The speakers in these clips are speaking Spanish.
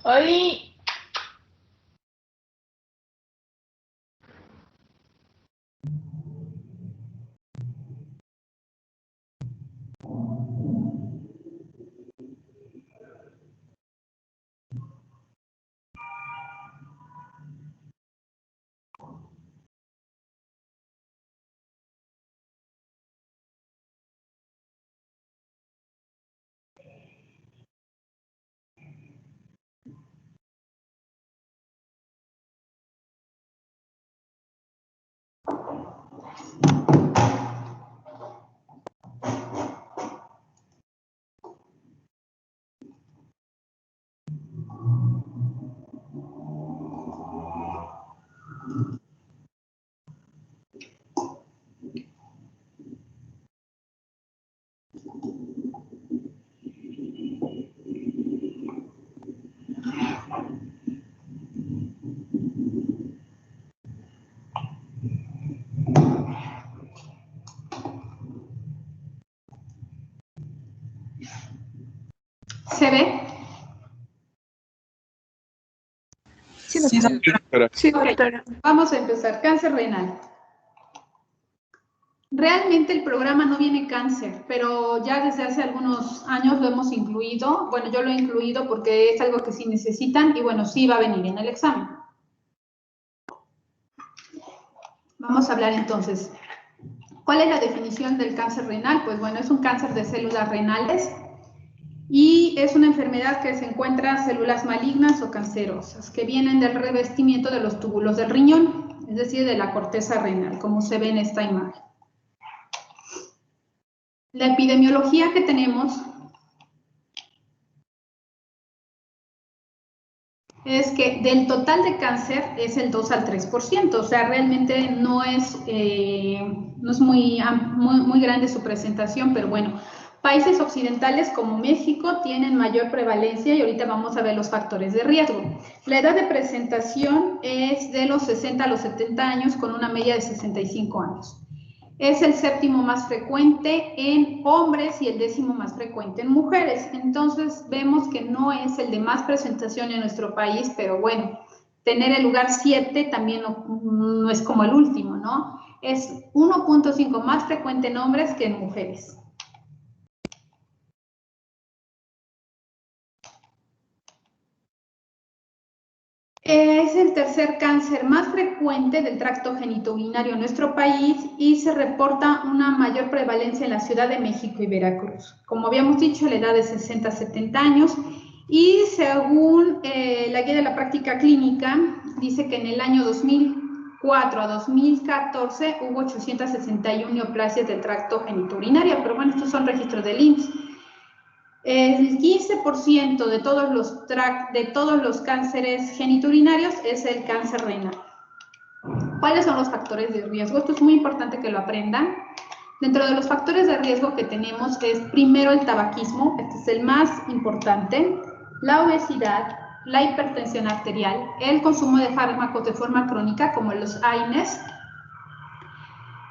Ay. ¿Se ve? Sí, doctora. Sí, doctora. Vamos a empezar. Cáncer renal. Realmente el programa no viene cáncer, pero ya desde hace algunos años lo hemos incluido. Bueno, yo lo he incluido porque es algo que sí necesitan y bueno, sí va a venir en el examen. Vamos a hablar entonces. ¿Cuál es la definición del cáncer renal? Pues bueno, es un cáncer de células renales y es una enfermedad que se encuentra en células malignas o cancerosas que vienen del revestimiento de los túbulos del riñón, es decir, de la corteza renal, como se ve en esta imagen. La epidemiología que tenemos es que del total de cáncer es el 2 al 3%, o sea, realmente no es muy grande su presentación, pero bueno, países occidentales como México tienen mayor prevalencia y ahorita vamos a ver los factores de riesgo. La edad de presentación es de los 60 a los 70 años con una media de 65 años. Es el séptimo más frecuente en hombres y el décimo más frecuente en mujeres. Entonces vemos que no es el de más presentación en nuestro país, pero bueno, tener el lugar 7 también no es como el último, ¿no? Es 1.5 más frecuente en hombres que en mujeres. Es el tercer cáncer más frecuente del tracto genitourinario en nuestro país y se reporta una mayor prevalencia en la Ciudad de México y Veracruz. Como habíamos dicho, la edad de 60 a 70 años y según la guía de la práctica clínica, dice que en el año 2004 a 2014 hubo 861 neoplasias del tracto genitourinario, pero bueno, estos son registros del IMSS. El 15% de todos los cánceres geniturinarios es el cáncer renal. ¿Cuáles son los factores de riesgo? Esto es muy importante que lo aprendan. Dentro de los factores de riesgo que tenemos es primero el tabaquismo, este es el más importante, la obesidad, la hipertensión arterial, el consumo de fármacos de forma crónica como los AINES,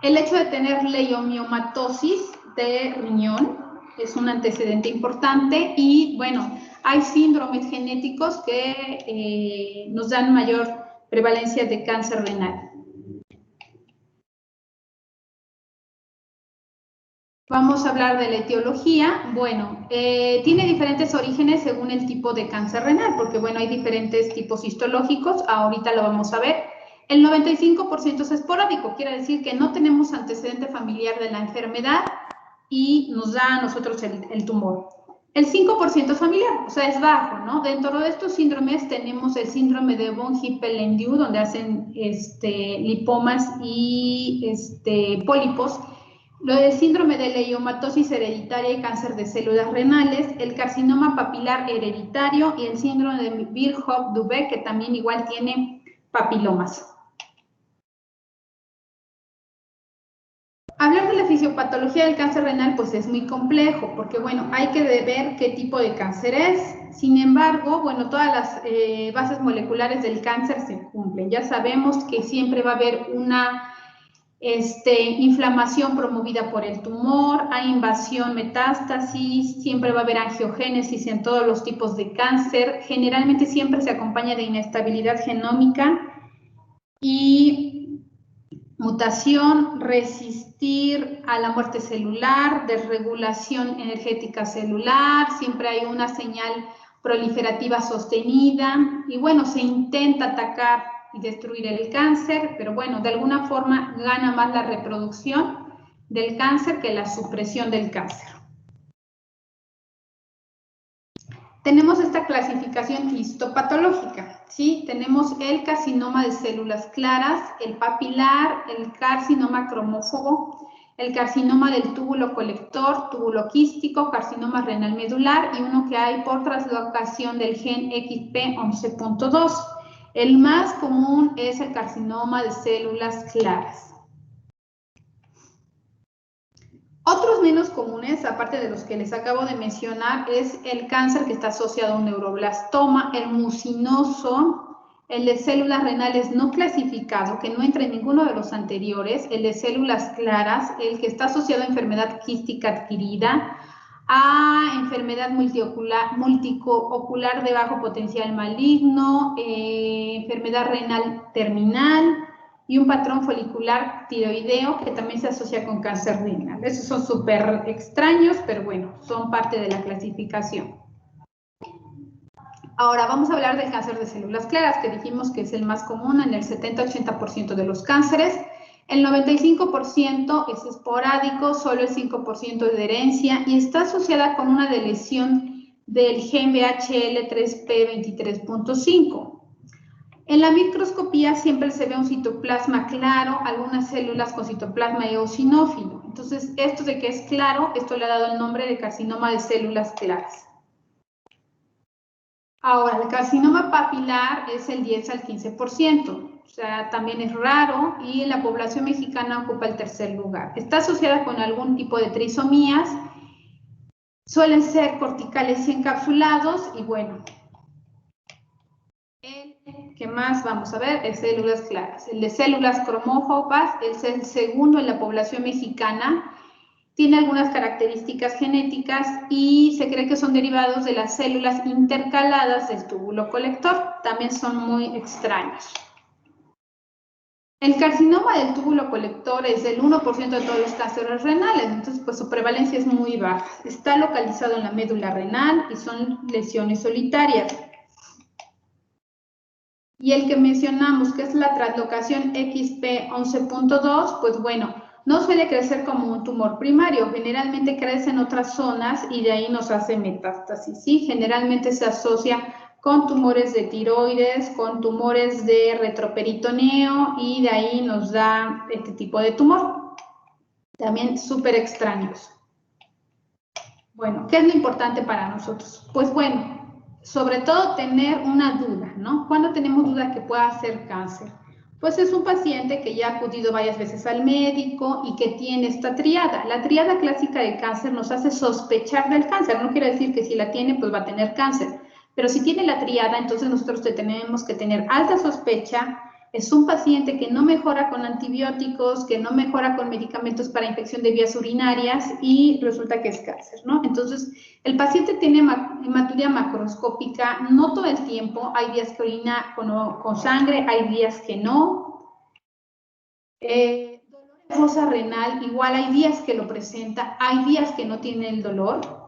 el hecho de tener leiomiomatosis de riñón, es un antecedente importante y bueno, hay síndromes genéticos que nos dan mayor prevalencia de cáncer renal. Vamos a hablar de la etiología. Bueno, tiene diferentes orígenes según el tipo de cáncer renal, porque bueno, hay diferentes tipos histológicos, ahorita lo vamos a ver. El 95% es esporádico, quiere decir que no tenemos antecedente familiar de la enfermedad y nos da a nosotros el tumor. El 5% es familiar, o sea, es bajo, ¿no? Dentro de estos síndromes tenemos el síndrome de von Hippel-Lindau, donde hacen lipomas y pólipos, lo del síndrome de leiomatosis hereditaria y cáncer de células renales, el carcinoma papilar hereditario y el síndrome de Virchow-Dubé, que también igual tiene papilomas. Hablar de la fisiopatología del cáncer renal pues es muy complejo porque bueno, hay que ver qué tipo de cáncer es. Sin embargo, bueno, todas las bases moleculares del cáncer se cumplen. Ya sabemos que siempre va a haber una inflamación promovida por el tumor, hay invasión, metástasis, siempre va a haber angiogénesis en todos los tipos de cáncer, generalmente siempre se acompaña de inestabilidad genómica y mutación, resistir a la muerte celular, desregulación energética celular, siempre hay una señal proliferativa sostenida y bueno, se intenta atacar y destruir el cáncer, pero bueno, de alguna forma gana más la reproducción del cáncer que la supresión del cáncer. Tenemos esta clasificación histopatológica, ¿sí? Tenemos el carcinoma de células claras, el papilar, el carcinoma cromófobo, el carcinoma del túbulo colector, túbulo quístico, carcinoma renal medular y uno que hay por translocación del gen XP11.2. El más común es el carcinoma de células claras. Otros menos comunes, aparte de los que les acabo de mencionar, es el cáncer que está asociado a un neuroblastoma, el mucinoso, el de células renales no clasificado, que no entra en ninguno de los anteriores, el de células claras, el que está asociado a enfermedad quística adquirida, a enfermedad multiocular de bajo potencial maligno, enfermedad renal terminal, y un patrón folicular tiroideo que también se asocia con cáncer renal. Esos son súper extraños, pero bueno, son parte de la clasificación. Ahora vamos a hablar del cáncer de células claras, que dijimos que es el más común en el 70-80% de los cánceres. El 95% es esporádico, solo el 5% es de herencia y está asociada con una deleción del gen BHL3P23.5. En la microscopía siempre se ve un citoplasma claro, algunas células con citoplasma eosinófilo. Entonces, esto de que es claro, esto le ha dado el nombre de carcinoma de células claras. Ahora, el carcinoma papilar es el 10 al 15%, o sea, también es raro y la población mexicana ocupa el tercer lugar. Está asociada con algún tipo de trisomías, suelen ser corticales y encapsulados y bueno, ¿qué más vamos a ver? Es células claras. El de células cromófobas es el segundo en la población mexicana. Tiene algunas características genéticas y se cree que son derivados de las células intercaladas del túbulo colector. También son muy extraños. El carcinoma del túbulo colector es el 1% de todos los cánceres renales, entonces pues su prevalencia es muy baja. Está localizado en la médula renal y son lesiones solitarias. Y el que mencionamos, que es la translocación XP11.2, pues bueno, no suele crecer como un tumor primario, generalmente crece en otras zonas y de ahí nos hace metástasis, ¿sí? Generalmente se asocia con tumores de tiroides, con tumores de retroperitoneo y de ahí nos da este tipo de tumor. También súper extraños. Bueno, ¿qué es lo importante para nosotros? Pues bueno, sobre todo tener una duda, ¿no? ¿Cuándo tenemos duda que pueda ser cáncer? Pues es un paciente que ya ha acudido varias veces al médico y que tiene esta triada. La triada clásica de cáncer nos hace sospechar del cáncer. No quiere decir que si la tiene, pues va a tener cáncer. Pero si tiene la triada, entonces nosotros tenemos que tener alta sospecha. Es un paciente que no mejora con antibióticos, que no mejora con medicamentos para infección de vías urinarias y resulta que es cáncer, ¿no? Entonces, el paciente tiene hematuria macroscópica, no todo el tiempo, hay días que orina con sangre, hay días que no. Dolor en fosa renal, igual hay días que lo presenta, hay días que no tiene el dolor.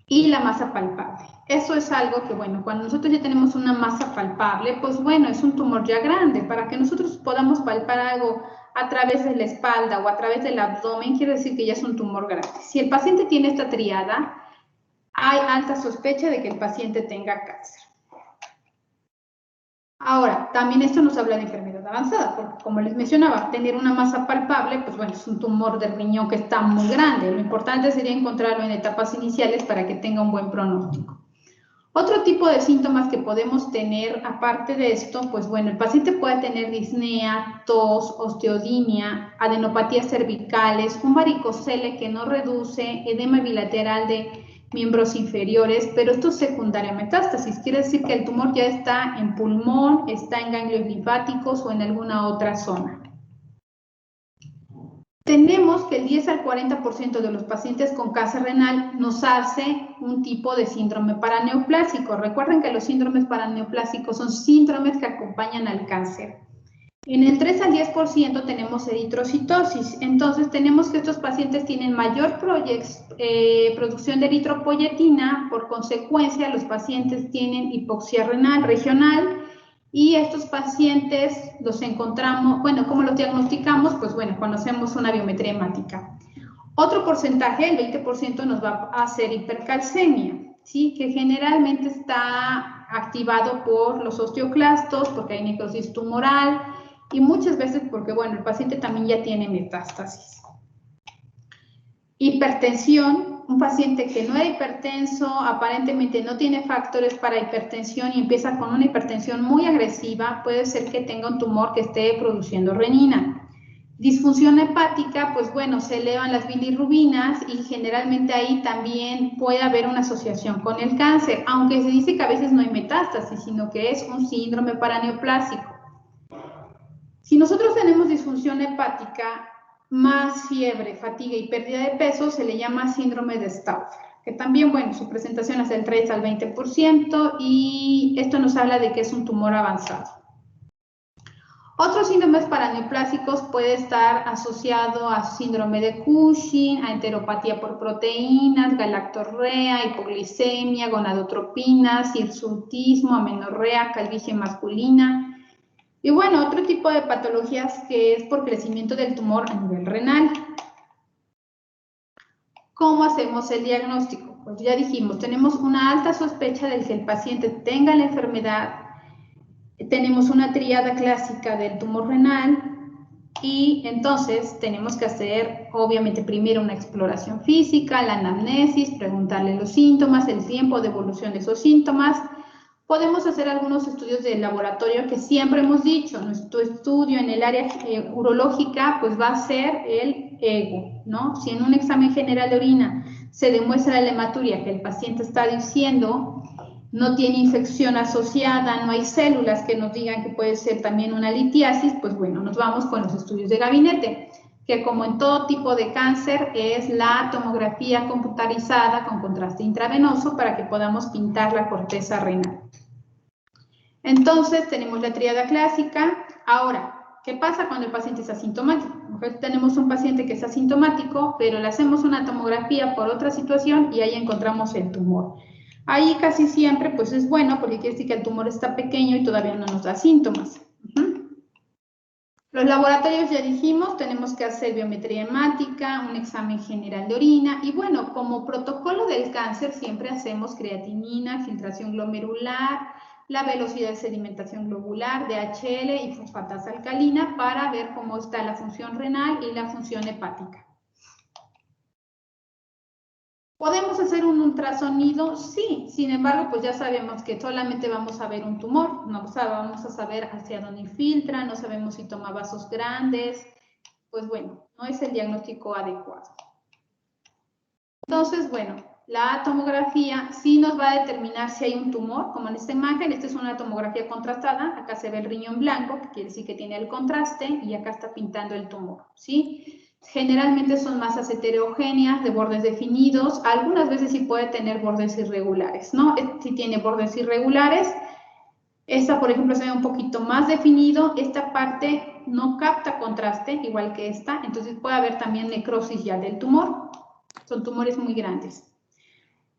Y la masa palpable. Eso es algo que, bueno, cuando nosotros ya tenemos una masa palpable, pues bueno, es un tumor ya grande. Para que nosotros podamos palpar algo a través de la espalda o a través del abdomen, quiere decir que ya es un tumor grande. Si el paciente tiene esta triada, hay alta sospecha de que el paciente tenga cáncer. Ahora, también esto nos habla de enfermedad avanzada, porque como les mencionaba, tener una masa palpable, pues bueno, es un tumor de riñón que está muy grande. Lo importante sería encontrarlo en etapas iniciales para que tenga un buen pronóstico. Otro tipo de síntomas que podemos tener, aparte de esto, pues bueno, el paciente puede tener disnea, tos, osteodinia, adenopatías cervicales, un varicocele que no reduce, edema bilateral de miembros inferiores, pero esto es secundaria metástasis, quiere decir que el tumor ya está en pulmón, está en ganglios linfáticos o en alguna otra zona. tenemos que el 10 al 40% de los pacientes con cáncer renal nos hace un tipo de síndrome paraneoplásico. Recuerden que los síndromes paraneoplásicos son síndromes que acompañan al cáncer. En el 3 al 10% tenemos eritrocitosis, entonces tenemos que estos pacientes tienen mayor producción de eritropoyetina, por consecuencia los pacientes tienen hipoxia renal regional y estos pacientes los encontramos, bueno, ¿cómo los diagnosticamos? Pues bueno, cuando hacemos una biometría hemática. Otro porcentaje, el 20%, nos va a hacer hipercalcemia, ¿sí? Que generalmente está activado por los osteoclastos, porque hay necrosis tumoral, y muchas veces porque, bueno, el paciente también ya tiene metástasis. Hipertensión, un paciente que no era hipertenso, aparentemente no tiene factores para hipertensión y empieza con una hipertensión muy agresiva, puede ser que tenga un tumor que esté produciendo renina. Disfunción hepática, pues bueno, se elevan las bilirrubinas y generalmente ahí también puede haber una asociación con el cáncer, aunque se dice que a veces no hay metástasis, sino que es un síndrome paraneoplásico. Si nosotros tenemos disfunción hepática, más fiebre, fatiga y pérdida de peso, se le llama síndrome de Stauffer, que también, bueno, su presentación es del 3 al 20% y esto nos habla de que es un tumor avanzado. Otros síndromes paraneoplásicos puede estar asociado a síndrome de Cushing, a enteropatía por proteínas, galactorrea, hipoglicemia, gonadotropinas, hirsutismo, amenorrea, calvicie masculina. Y bueno, otro tipo de patologías que es por crecimiento del tumor a nivel renal. ¿Cómo hacemos el diagnóstico? Pues ya dijimos, tenemos una alta sospecha de que el paciente tenga la enfermedad. Tenemos una tríada clásica del tumor renal y entonces tenemos que hacer, obviamente, primero una exploración física, la anamnesis, preguntarle los síntomas, el tiempo de evolución de esos síntomas. Podemos hacer algunos estudios de laboratorio que siempre hemos dicho, nuestro estudio en el área urológica pues va a ser el EGO, ¿no? Si en un examen general de orina se demuestra la hematuria que el paciente está diciendo, no tiene infección asociada, no hay células que nos digan que puede ser también una litiasis, pues bueno, nos vamos con los estudios de gabinete, que como en todo tipo de cáncer es la tomografía computarizada con contraste intravenoso para que podamos pintar la corteza renal. Entonces tenemos la tríada clásica. Ahora, ¿qué pasa cuando el paciente es asintomático? Tenemos un paciente que es asintomático, pero le hacemos una tomografía por otra situación y ahí encontramos el tumor. Ahí casi siempre pues es bueno porque quiere decir que el tumor está pequeño y todavía no nos da síntomas. Los laboratorios ya dijimos, tenemos que hacer biometría hemática, un examen general de orina y bueno, como protocolo del cáncer siempre hacemos creatinina, filtración glomerular, la velocidad de sedimentación globular, DHL y fosfatasa alcalina para ver cómo está la función renal y la función hepática. ¿Podemos hacer un ultrasonido? Sí, sin embargo, pues ya sabemos que solamente vamos a ver un tumor, no vamos a saber hacia dónde infiltra, no sabemos si toma vasos grandes, pues bueno, no es el diagnóstico adecuado. Entonces, bueno, la tomografía sí nos va a determinar si hay un tumor, como en esta imagen, esta es una tomografía contrastada, acá se ve el riñón blanco, que quiere decir que tiene el contraste, y acá está pintando el tumor, ¿sí? Generalmente son masas heterogéneas de bordes definidos, algunas veces sí puede tener bordes irregulares, ¿no? Si tiene bordes irregulares, esta por ejemplo se ve un poquito más definido, esta parte no capta contraste, igual que esta, entonces puede haber también necrosis ya del tumor, son tumores muy grandes.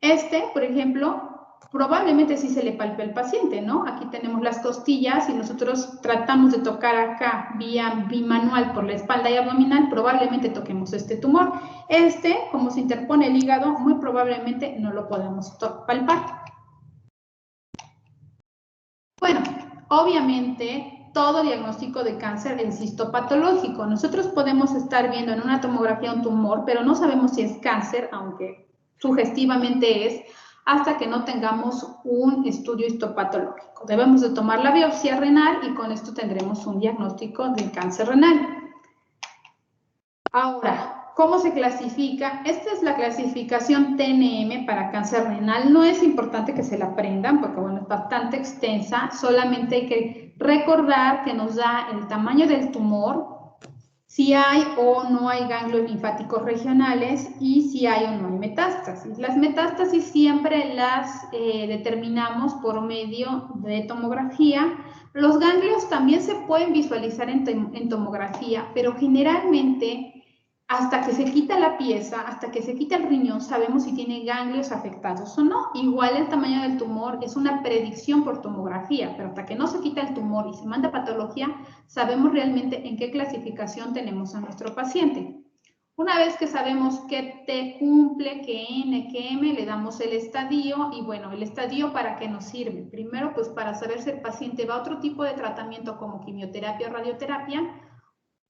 Este, por ejemplo, probablemente sí se le palpe al paciente, ¿no? Aquí tenemos las costillas y nosotros tratamos de tocar acá vía bimanual por la espalda y abdominal, probablemente toquemos este tumor. Este, como se interpone el hígado, muy probablemente no lo podemos palpar. Bueno, obviamente todo diagnóstico de cáncer es histopatológico. Nosotros podemos estar viendo en una tomografía un tumor, pero no sabemos si es cáncer, aunque sugestivamente es, hasta que no tengamos un estudio histopatológico. Debemos de tomar la biopsia renal y con esto tendremos un diagnóstico de cáncer renal. Ahora, ¿cómo se clasifica? Esta es la clasificación TNM para cáncer renal. No es importante que se la aprendan porque, bueno, es bastante extensa. Solamente hay que recordar que nos da el tamaño del tumor, si hay o no hay ganglios linfáticos regionales y si hay o no hay metástasis. Las metástasis siempre las determinamos por medio de tomografía. Los ganglios también se pueden visualizar en tomografía, pero generalmente hasta que se quita la pieza, hasta que se quita el riñón, sabemos si tiene ganglios afectados o no. Igual el tamaño del tumor es una predicción por tomografía, pero hasta que no se quita el tumor y se manda a patología, sabemos realmente en qué clasificación tenemos a nuestro paciente. Una vez que sabemos qué T cumple, qué N, qué M, le damos el estadio. Y bueno, ¿el estadio para qué nos sirve? Primero, pues para saber si el paciente va a otro tipo de tratamiento como quimioterapia o radioterapia,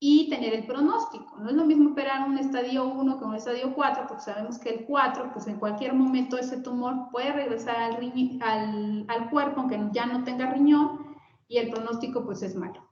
y tener el pronóstico. No es lo mismo operar un estadio 1 que un estadio 4, porque sabemos que el 4, pues en cualquier momento ese tumor puede regresar al cuerpo, aunque ya no tenga riñón, y el pronóstico pues es malo.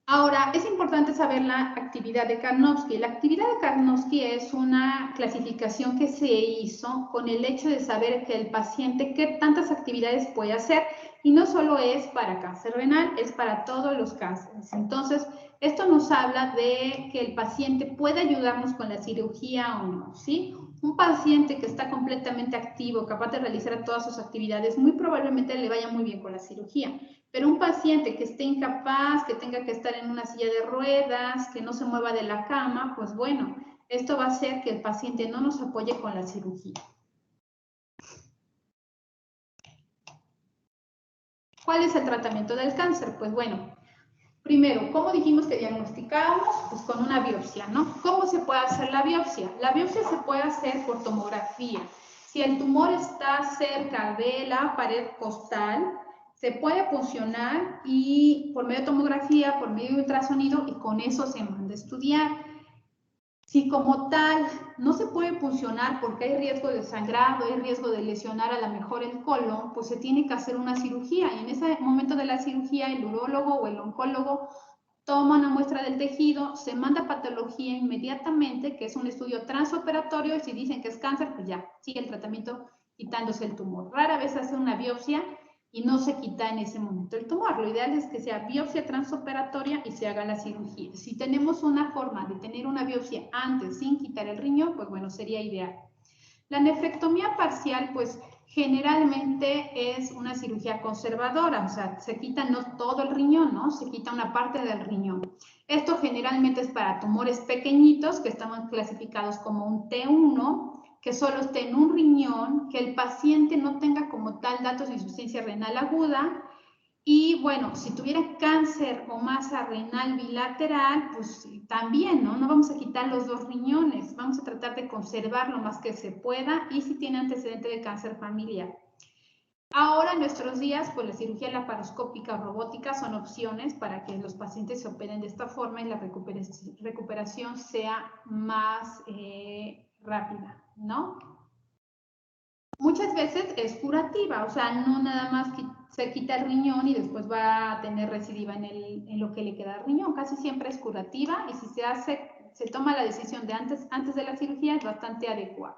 Ahora, es importante saber la actividad de Karnofsky. La actividad de Karnofsky es una clasificación que se hizo con el hecho de saber que el paciente qué tantas actividades puede hacer, y no solo es para cáncer renal, es para todos los cánceres. Entonces, esto nos habla de que el paciente puede ayudarnos con la cirugía o no, ¿sí? Un paciente que está completamente activo, capaz de realizar todas sus actividades, muy probablemente le vaya muy bien con la cirugía. Pero un paciente que esté incapaz, que tenga que estar en una silla de ruedas, que no se mueva de la cama, pues bueno, esto va a hacer que el paciente no nos apoye con la cirugía. ¿Cuál es el tratamiento del cáncer? Pues bueno, primero, ¿cómo dijimos que diagnosticábamos? Pues con una biopsia, ¿no? ¿Cómo se puede hacer la biopsia? La biopsia se puede hacer por tomografía. Si el tumor está cerca de la pared costal, se puede puncionar y por medio de tomografía, por medio de ultrasonido, y con eso se manda a estudiar. Si como tal no se puede puncionar porque hay riesgo de sangrado, hay riesgo de lesionar a lo mejor el colon, pues se tiene que hacer una cirugía. Y en ese momento de la cirugía, el urólogo o el oncólogo toma una muestra del tejido, se manda a patología inmediatamente, que es un estudio transoperatorio, y si dicen que es cáncer, pues ya, sigue el tratamiento quitándose el tumor. Rara vez hace una biopsia y no se quita en ese momento el tumor. Lo ideal es que sea biopsia transoperatoria y se haga la cirugía. Si tenemos una forma de tener una biopsia antes sin quitar el riñón, pues bueno, sería ideal. La nefrectomía parcial, pues generalmente es una cirugía conservadora, o sea, se quita no todo el riñón, ¿no? Se quita una parte del riñón. Esto generalmente es para tumores pequeñitos que están clasificados como un T1, que solo esté en un riñón, que el paciente no tenga como tal datos de insuficiencia renal aguda. Y bueno, si tuviera cáncer o masa renal bilateral, pues también, ¿no? No vamos a quitar los dos riñones, vamos a tratar de conservar lo más que se pueda, y si tiene antecedente de cáncer familiar. Ahora, en nuestros días, pues la cirugía laparoscópica o robótica son opciones para que los pacientes se operen de esta forma y la recuperación sea más rápida, ¿no? Muchas veces es curativa, o sea, no nada más se quita el riñón y después va a tener recidiva en lo que le queda al riñón. Casi siempre es curativa, y si se toma la decisión de antes de la cirugía, es bastante adecuada.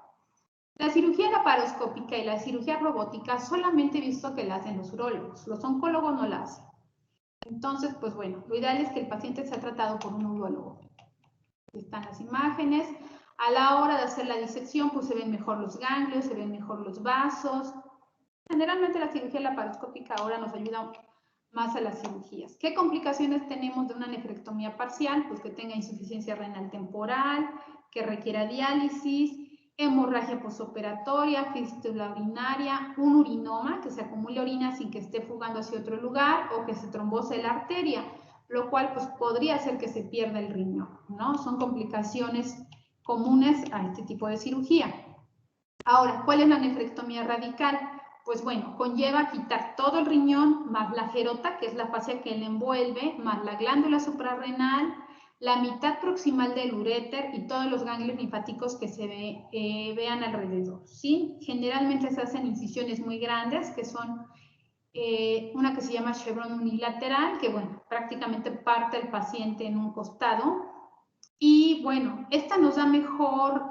La cirugía laparoscópica y la cirugía robótica solamente he visto que la hacen los urólogos, los oncólogos no la hacen. Entonces, pues bueno, lo ideal es que el paciente sea tratado por un urólogo. Aquí están las imágenes. A la hora de hacer la disección, pues se ven mejor los ganglios, se ven mejor los vasos. Generalmente la cirugía laparoscópica ahora nos ayuda más a las cirugías. ¿Qué complicaciones tenemos de una nefrectomía parcial? Pues que tenga insuficiencia renal temporal, que requiera diálisis, hemorragia posoperatoria, fístula urinaria, un urinoma, que se acumule orina sin que esté fugando hacia otro lugar, o que se trombose la arteria, lo cual pues podría hacer que se pierda el riñón, ¿no? Son complicaciones comunes a este tipo de cirugía. Ahora, ¿cuál es la nefrectomía radical? Pues bueno, conlleva quitar todo el riñón, más la gerota, que es la fascia que le envuelve, más la glándula suprarrenal, la mitad proximal del uréter y todos los ganglios linfáticos que se vean alrededor, ¿sí? Generalmente se hacen incisiones muy grandes, que son una que se llama chevron unilateral, que bueno, prácticamente parte el paciente en un costado. Y bueno, esta nos da mejor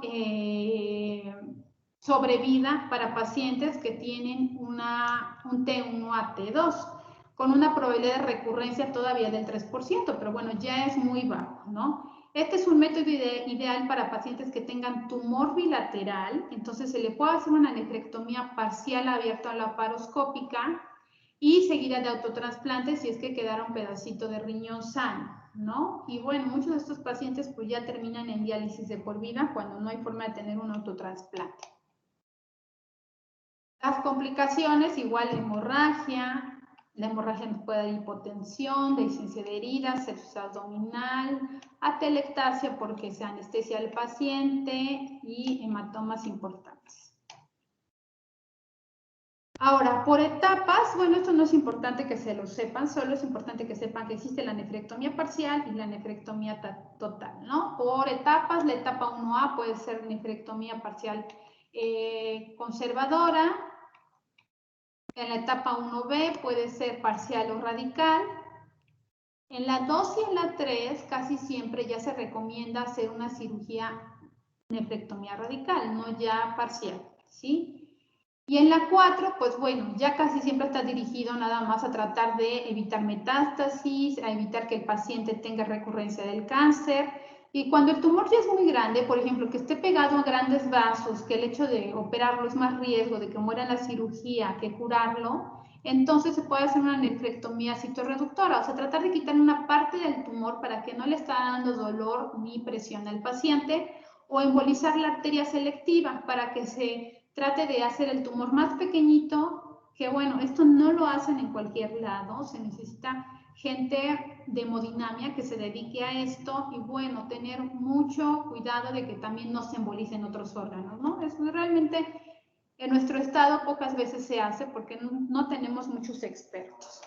sobrevida para pacientes que tienen un T1 a T2. con una probabilidad de recurrencia todavía del 3%, pero bueno, ya es muy bajo, ¿no? Este es un método ideal para pacientes que tengan tumor bilateral, entonces se le puede hacer una nefrectomía parcial abierta o laparoscópica y seguida de autotrasplante si es que quedara un pedacito de riñón sano, ¿no? Y bueno, muchos de estos pacientes pues ya terminan en diálisis de por vida cuando no hay forma de tener un autotrasplante. Las complicaciones, igual hemorragia. La hemorragia nos puede dar hipotensión, dehiscencia de heridas, sepsis abdominal, atelectasia porque se anestesia al paciente y hematomas importantes. Ahora, por etapas, bueno, esto no es importante que se lo sepan, solo es importante que sepan que existe la nefrectomía parcial y la nefrectomía total, ¿no? Por etapas, la etapa 1A puede ser nefrectomía parcial conservadora. En la etapa 1B puede ser parcial o radical. En la 2 y en la 3 casi siempre ya se recomienda hacer una cirugía nefrectomía radical, no ya parcial, ¿sí? Y en la 4, pues bueno, ya casi siempre está dirigido nada más a tratar de evitar metástasis, a evitar que el paciente tenga recurrencia del cáncer. Y cuando el tumor ya es muy grande, por ejemplo, que esté pegado a grandes vasos, que el hecho de operarlo es más riesgo de que muera en la cirugía que curarlo, entonces se puede hacer una nefrectomía citorreductora, o sea, tratar de quitar una parte del tumor para que no le está dando dolor ni presión al paciente, o embolizar la arteria selectiva para que se trate de hacer el tumor más pequeñito, que bueno, esto no lo hacen en cualquier lado, se necesita gente de hemodinamia que se dedique a esto y bueno, tener mucho cuidado de que también no se embolicen otros órganos, ¿no? Es realmente en nuestro estado pocas veces se hace porque no tenemos muchos expertos.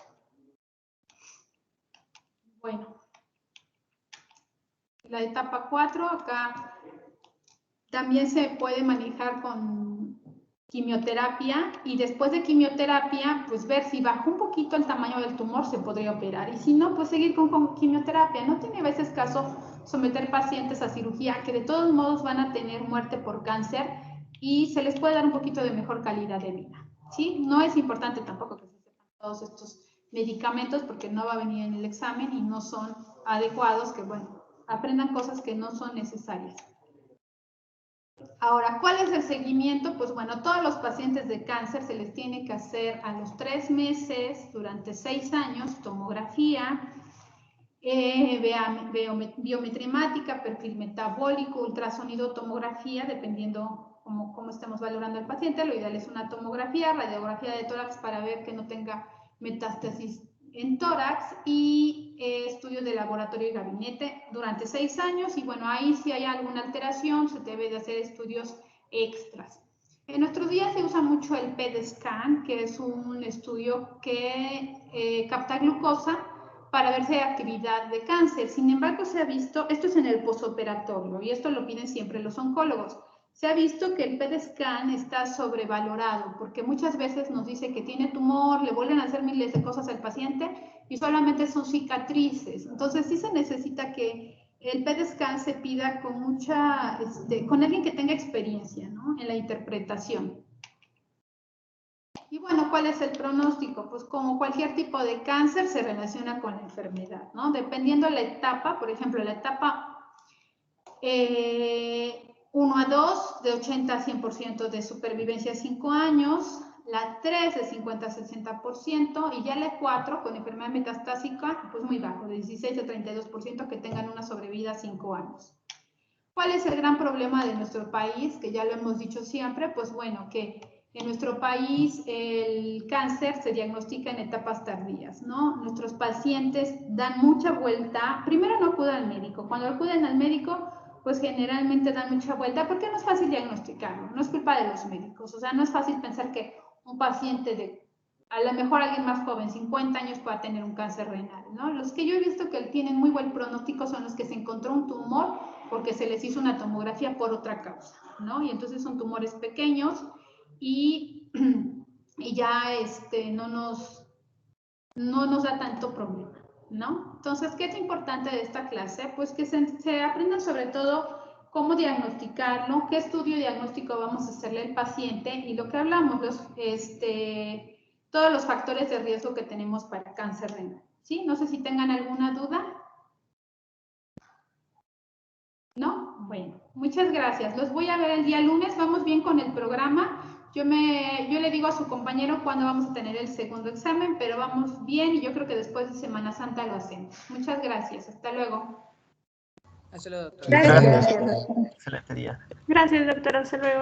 Bueno, la etapa 4 acá también se puede manejar con quimioterapia y después de quimioterapia, pues ver si baja un poquito el tamaño del tumor, se podría operar. Y si no, pues seguir con quimioterapia. No tiene a veces caso someter pacientes a cirugía que de todos modos van a tener muerte por cáncer y se les puede dar un poquito de mejor calidad de vida, ¿sí? No es importante tampoco que se sepan todos estos medicamentos porque no va a venir en el examen y no son adecuados, que bueno, aprendan cosas que no son necesarias. Ahora, ¿cuál es el seguimiento? Pues bueno, todos los pacientes de cáncer se les tiene que hacer a los 3 meses, durante 6 años, tomografía, biometría, perfil metabólico, ultrasonido, tomografía, dependiendo cómo estemos valorando al paciente. Lo ideal es una tomografía, radiografía de tórax para ver que no tenga metástasis en tórax y estudios de laboratorio y gabinete durante 6 años y bueno, ahí si hay alguna alteración se debe de hacer estudios extras. En nuestros días se usa mucho el PET scan, que es un estudio que capta glucosa para ver si hay actividad de cáncer. Sin embargo, se ha visto, esto es en el posoperatorio y esto lo piden siempre los oncólogos, se ha visto que el PET scan está sobrevalorado porque muchas veces nos dice que tiene tumor, le vuelven a hacer miles de cosas al paciente y solamente son cicatrices. Entonces sí se necesita que el PET scan se pida con con alguien que tenga experiencia, ¿no? En la interpretación. Y bueno, ¿cuál es el pronóstico? Pues como cualquier tipo de cáncer se relaciona con la enfermedad, ¿no? Dependiendo de la etapa, por ejemplo, la etapa 1 a 2 de 80 a 100% de supervivencia a 5 años, la 3 de 50 a 60% y ya la 4 con enfermedad metastásica, pues muy bajo, de 16 a 32% que tengan una sobrevida a 5 años. ¿Cuál es el gran problema de nuestro país? Que ya lo hemos dicho siempre, pues bueno, que en nuestro país el cáncer se diagnostica en etapas tardías, ¿no? Nuestros pacientes dan mucha vuelta, primero no acuden al médico, cuando acuden al médico, pues generalmente dan mucha vuelta porque no es fácil diagnosticarlo, no es culpa de los médicos, o sea, no es fácil pensar que un paciente de, a lo mejor alguien más joven, 50 años, pueda tener un cáncer renal, ¿no? Los que yo he visto que tienen muy buen pronóstico son los que se encontró un tumor porque se les hizo una tomografía por otra causa, ¿no? Y entonces son tumores pequeños y ya no nos da tanto problema, ¿no? Entonces, ¿qué es importante de esta clase? Pues que se aprenda sobre todo cómo diagnosticarlo, qué estudio diagnóstico vamos a hacerle al paciente y lo que hablamos, todos los factores de riesgo que tenemos para cáncer renal. ¿Sí? No sé si tengan alguna duda. ¿No? Bueno, muchas gracias. Los voy a ver el día lunes. Vamos bien con el programa. Yo le digo a su compañero cuándo vamos a tener el segundo examen, pero vamos bien y yo creo que después de Semana Santa lo hacemos. Muchas gracias. Hasta luego. Hasta luego, doctora. Gracias. Excelente día. Gracias, doctora. Hasta luego.